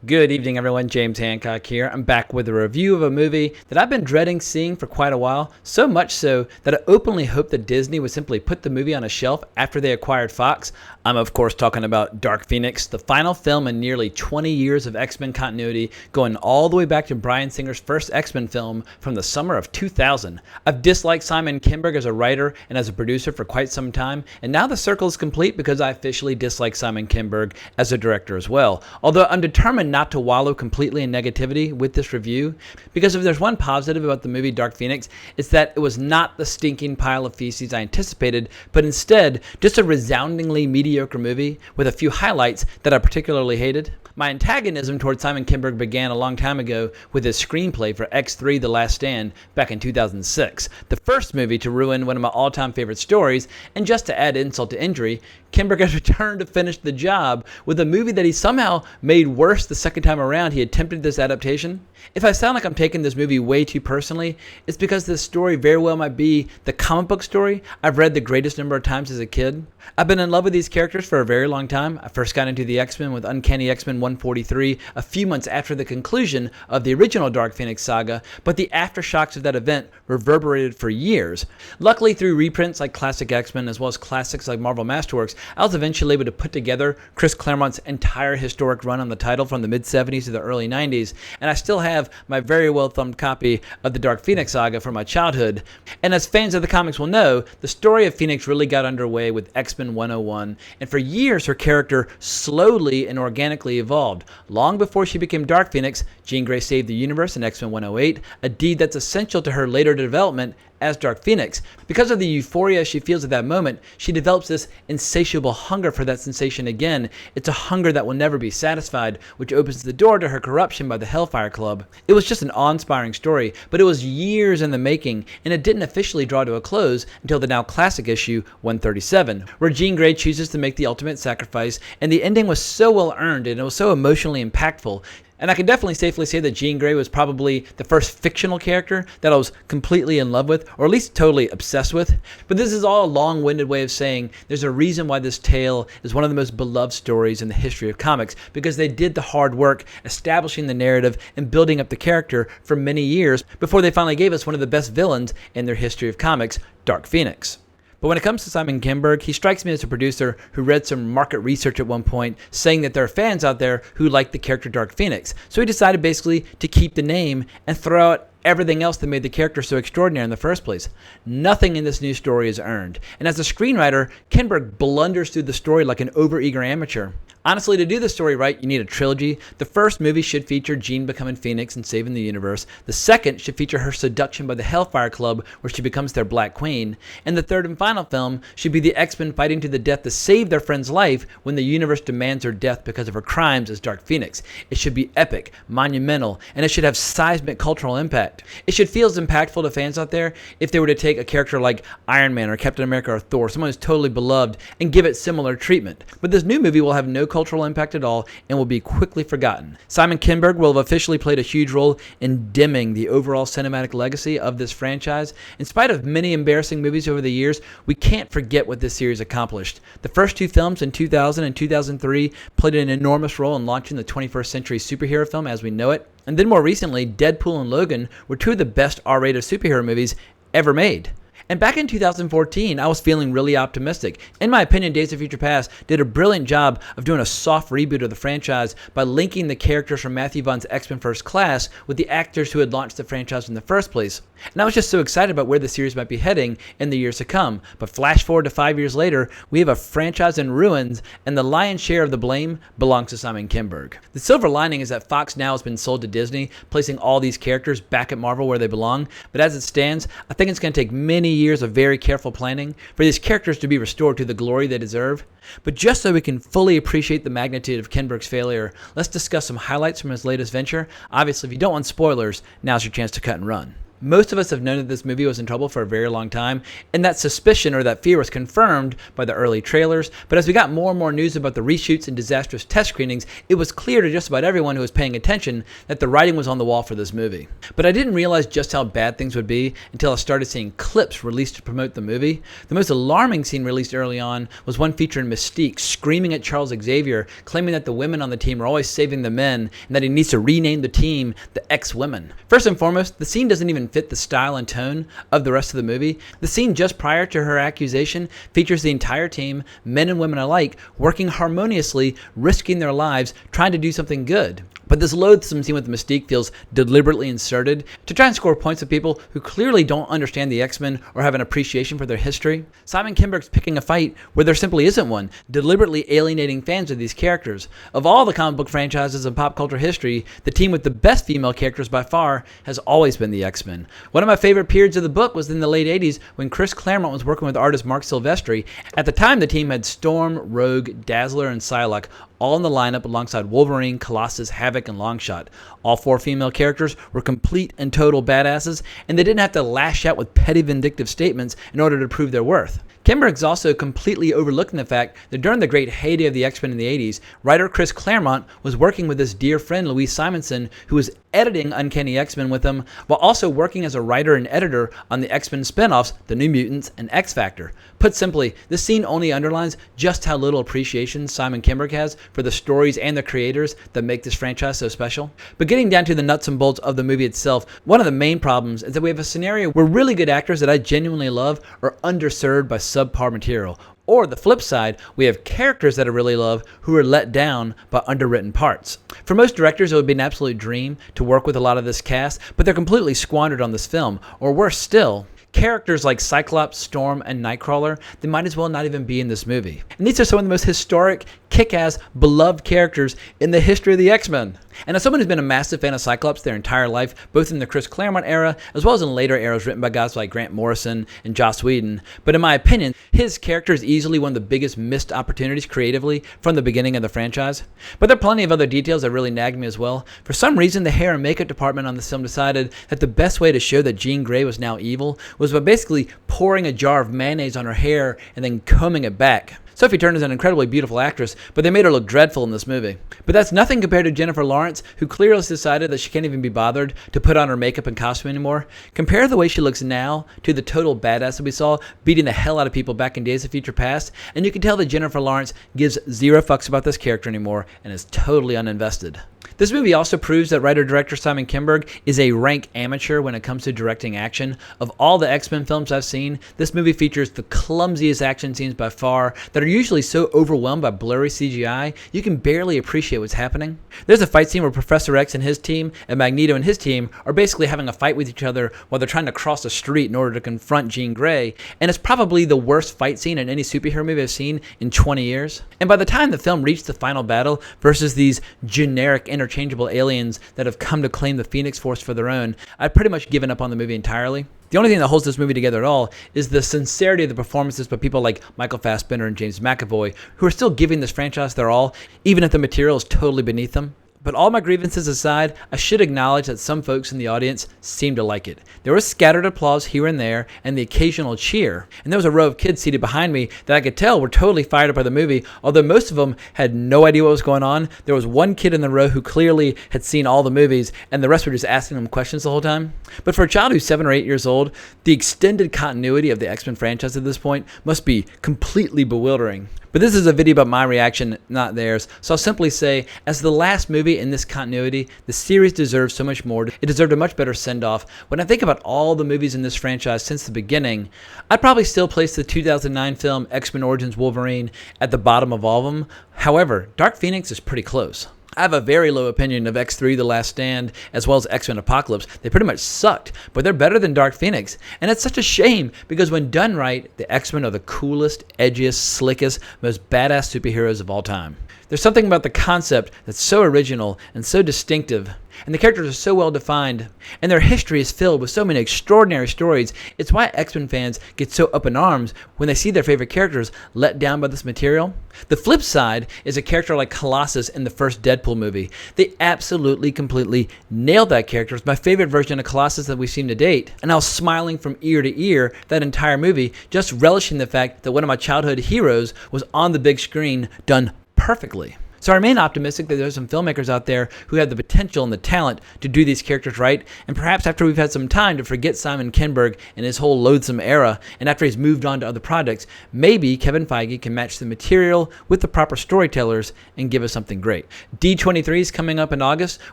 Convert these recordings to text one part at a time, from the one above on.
Good evening, everyone. James Hancock here. I'm back with a review of a movie that I've been dreading seeing for quite a while, so much so that I openly hoped that Disney would simply put the movie on a shelf after they acquired Fox. I'm, of course, talking about Dark Phoenix, the final film in nearly 20 years of X-Men continuity, going all the way back to Bryan Singer's first X-Men film from the summer of 2000. I've disliked Simon Kinberg as a writer and as a producer for quite some time, and now the circle is complete because I officially dislike Simon Kinberg as a director as well. Although I'm determined not to wallow completely in negativity with this review, because if there's one positive about the movie Dark Phoenix, it's that it was not the stinking pile of feces I anticipated, but instead just a resoundingly mediocre movie with a few highlights that I particularly hated. My antagonism towards Simon Kinberg began a long time ago with his screenplay for X3 The Last Stand back in 2006, the first movie to ruin one of my all-time favorite stories, and just to add insult to injury, Kinberg has returned to finish the job with a movie that he somehow made worse the second time around he attempted this adaptation. If I sound like I'm taking this movie way too personally, it's because this story very well might be the comic book story I've read the greatest number of times as a kid. I've been in love with these characters for a very long time. I first got into the X-Men with Uncanny X-Men 143 a few months after the conclusion of the original Dark Phoenix saga, but the aftershocks of that event reverberated for years. Luckily, through reprints like Classic X-Men as well as classics like Marvel Masterworks, I was eventually able to put together Chris Claremont's entire historic run on the title from the mid-70s to the early 90s, and I still have my very well-thumbed copy of the Dark Phoenix saga from my childhood. And as fans of the comics will know, the story of Phoenix really got underway with X-Men 101, and for years her character slowly and organically evolved. Long before she became Dark Phoenix, Jean Grey saved the universe in X-Men 108, a deed that's essential to her later development as Dark Phoenix. Because of the euphoria she feels at that moment, she develops this insatiable hunger for that sensation again. It's a hunger that will never be satisfied, which opens the door to her corruption by the Hellfire Club. It was just an awe-inspiring story, but it was years in the making, and it didn't officially draw to a close until the now classic issue 137, where Jean Grey chooses to make the ultimate sacrifice, and the ending was so well earned and it was so emotionally impactful. And I can definitely safely say that Jean Grey was probably the first fictional character that I was completely in love with, or at least totally obsessed with. But this is all a long-winded way of saying there's a reason why this tale is one of the most beloved stories in the history of comics, because they did the hard work establishing the narrative and building up the character for many years before they finally gave us one of the best villains in their history of comics, Dark Phoenix. But when it comes to Simon Kinberg, he strikes me as a producer who read some market research at one point saying that there are fans out there who like the character Dark Phoenix. So he decided basically to keep the name and throw out everything else that made the character so extraordinary in the first place. Nothing in this new story is earned. And as a screenwriter, Kinberg blunders through the story like an overeager amateur. Honestly, to do the story right, you need a trilogy. The first movie should feature Jean becoming Phoenix and saving the universe. The second should feature her seduction by the Hellfire Club, where she becomes their Black Queen. And the third and final film should be the X-Men fighting to the death to save their friend's life when the universe demands her death because of her crimes as Dark Phoenix. It should be epic, monumental, and it should have seismic cultural impact. It should feel as impactful to fans out there if they were to take a character like Iron Man or Captain America or Thor, someone who's totally beloved, and give it similar treatment. But this new movie will have no cultural impact at all and will be quickly forgotten. Simon Kinberg will have officially played a huge role in dimming the overall cinematic legacy of this franchise. In spite of many embarrassing movies over the years, we can't forget what this series accomplished. The first two films in 2000 and 2003 played an enormous role in launching the 21st century superhero film as we know it. And then more recently, Deadpool and Logan were two of the best R-rated superhero movies ever made. And back in 2014, I was feeling really optimistic. In my opinion, Days of Future Past did a brilliant job of doing a soft reboot of the franchise by linking the characters from Matthew Vaughn's X-Men First Class with the actors who had launched the franchise in the first place. And I was just so excited about where the series might be heading in the years to come. But flash forward to 5 years later, we have a franchise in ruins, and the lion's share of the blame belongs to Simon Kinberg. The silver lining is that Fox now has been sold to Disney, placing all these characters back at Marvel where they belong. But as it stands, I think it's going to take many years of very careful planning for these characters to be restored to the glory they deserve. But just so we can fully appreciate the magnitude of Kinberg's failure, let's discuss some highlights from his latest venture. Obviously, if you don't want spoilers, now's your chance to cut and run. Most of us have known that this movie was in trouble for a very long time, and that suspicion or that fear was confirmed by the early trailers. But as we got more and more news about the reshoots and disastrous test screenings, it was clear to just about everyone who was paying attention that the writing was on the wall for this movie. But I didn't realize just how bad things would be until I started seeing clips released to promote the movie. The most alarming scene released early on was one featuring Mystique screaming at Charles Xavier, claiming that the women on the team are always saving the men and that he needs to rename the team the X-Women. First and foremost, the scene doesn't even fit the style and tone of the rest of the movie. The scene just prior to her accusation features the entire team, men and women alike, working harmoniously, risking their lives, trying to do something good. But this loathsome scene with Mystique feels deliberately inserted to try and score points with people who clearly don't understand the X-Men or have an appreciation for their history. Simon Kinberg's picking a fight where there simply isn't one, deliberately alienating fans of these characters. Of all the comic book franchises in pop culture history, the team with the best female characters by far has always been the X-Men. One of my favorite periods of the book was in the late 80s when Chris Claremont was working with artist Mark Silvestri. At the time, the team had Storm, Rogue, Dazzler, and Psylocke all in the lineup alongside Wolverine, Colossus, Havoc, and Longshot. All 4 female characters were complete and total badasses, and they didn't have to lash out with petty vindictive statements in order to prove their worth. Kinberg's also completely overlooking the fact that during the great heyday of the X-Men in the 80s, writer Chris Claremont was working with his dear friend Louise Simonson, who was editing Uncanny X-Men with him, while also working as a writer and editor on the X-Men spin-offs, The New Mutants, and X-Factor. Put simply, this scene only underlines just how little appreciation Simon Kinberg has for the stories and the creators that make this franchise so special. But getting down to the nuts and bolts of the movie itself, one of the main problems is that we have a scenario where really good actors that I genuinely love are underserved by subpar material. Or the flip side, we have characters that I really love who are let down by underwritten parts. For most directors, it would be an absolute dream to work with a lot of this cast, but they're completely squandered on this film. Or worse still, characters like Cyclops, Storm, and Nightcrawler, they might as well not even be in this movie. And these are some of the most historic, kick-ass, beloved characters in the history of the X-Men. And as someone who's been a massive fan of Cyclops their entire life, both in the Chris Claremont era, as well as in later eras written by guys like Grant Morrison and Joss Whedon, but in my opinion, his character is easily one of the biggest missed opportunities creatively from the beginning of the franchise. But there are plenty of other details that really nagged me as well. For some reason, the hair and makeup department on this film decided that the best way to show that Jean Grey was now evil was by basically pouring a jar of mayonnaise on her hair and then combing it back. Sophie Turner is an incredibly beautiful actress, but they made her look dreadful in this movie. But that's nothing compared to Jennifer Lawrence, who clearly decided that she can't even be bothered to put on her makeup and costume anymore. Compare the way she looks now to the total badass that we saw beating the hell out of people back in Days of Future Past, and you can tell that Jennifer Lawrence gives zero fucks about this character anymore and is totally uninvested. This movie also proves that writer-director Simon Kinberg is a rank amateur when it comes to directing action. Of all the X-Men films I've seen, this movie features the clumsiest action scenes by far that are usually so overwhelmed by blurry CGI, you can barely appreciate what's happening. There's a fight scene where Professor X and his team and Magneto and his team are basically having a fight with each other while they're trying to cross a street in order to confront Jean Grey, and it's probably the worst fight scene in any superhero movie I've seen in 20 years. And by the time the film reached the final battle versus these generic interchangeable aliens that have come to claim the Phoenix Force for their own, I'd pretty much given up on the movie entirely. The only thing that holds this movie together at all is the sincerity of the performances by people like Michael Fassbender and James McAvoy, who are still giving this franchise their all, even if the material is totally beneath them. But all my grievances aside, I should acknowledge that some folks in the audience seemed to like it. There was scattered applause here and there, and the occasional cheer. And there was a row of kids seated behind me that I could tell were totally fired up by the movie, although most of them had no idea what was going on. There was one kid in the row who clearly had seen all the movies, and the rest were just asking them questions the whole time. But for a child who's 7 or 8 years old, the extended continuity of the X-Men franchise at this point must be completely bewildering. But this is a video about my reaction, not theirs, so I'll simply say, as the last movie in this continuity, the series deserves so much more. It deserved a much better send-off. When I think about all the movies in this franchise since the beginning, I'd probably still place the 2009 film X-Men Origins Wolverine at the bottom of all of them. However, Dark Phoenix is pretty close. I have a very low opinion of X3 The Last Stand, as well as X-Men Apocalypse. They pretty much sucked, but they're better than Dark Phoenix. And it's such a shame, because when done right, the X-Men are the coolest, edgiest, slickest, most badass superheroes of all time. There's something about the concept that's so original and so distinctive, and the characters are so well defined, and their history is filled with so many extraordinary stories. It's why X-Men fans get so up in arms when they see their favorite characters let down by this material. The flip side is a character like Colossus in the first Deadpool movie. They absolutely, completely nailed that character. It's my favorite version of Colossus that we've seen to date, and I was smiling from ear to ear that entire movie, just relishing the fact that one of my childhood heroes was on the big screen, done perfectly. So I remain optimistic that there's some filmmakers out there who have the potential and the talent to do these characters right, and perhaps after we've had some time to forget Simon Kinberg and his whole loathsome era, and after he's moved on to other projects, maybe Kevin Feige can match the material with the proper storytellers and give us something great. D23 is coming up in August,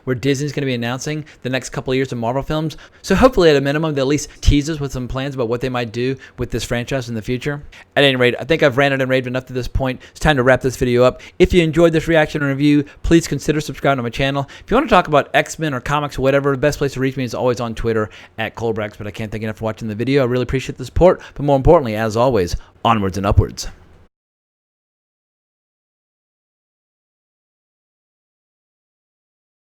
where Disney's going to be announcing the next couple of years of Marvel films, so hopefully at a minimum they'll at least tease us with some plans about what they might do with this franchise in the future. At any rate, I think I've ranted and raved enough to this point. It's time to wrap this video up. If you enjoyed this reaction and review, please consider subscribing to my channel. If you want to talk about X-Men or comics or whatever, the best place to reach me is always on Twitter at Colbrax, but I can't thank you enough for watching the video. I really appreciate the support, but more importantly, as always, onwards and upwards.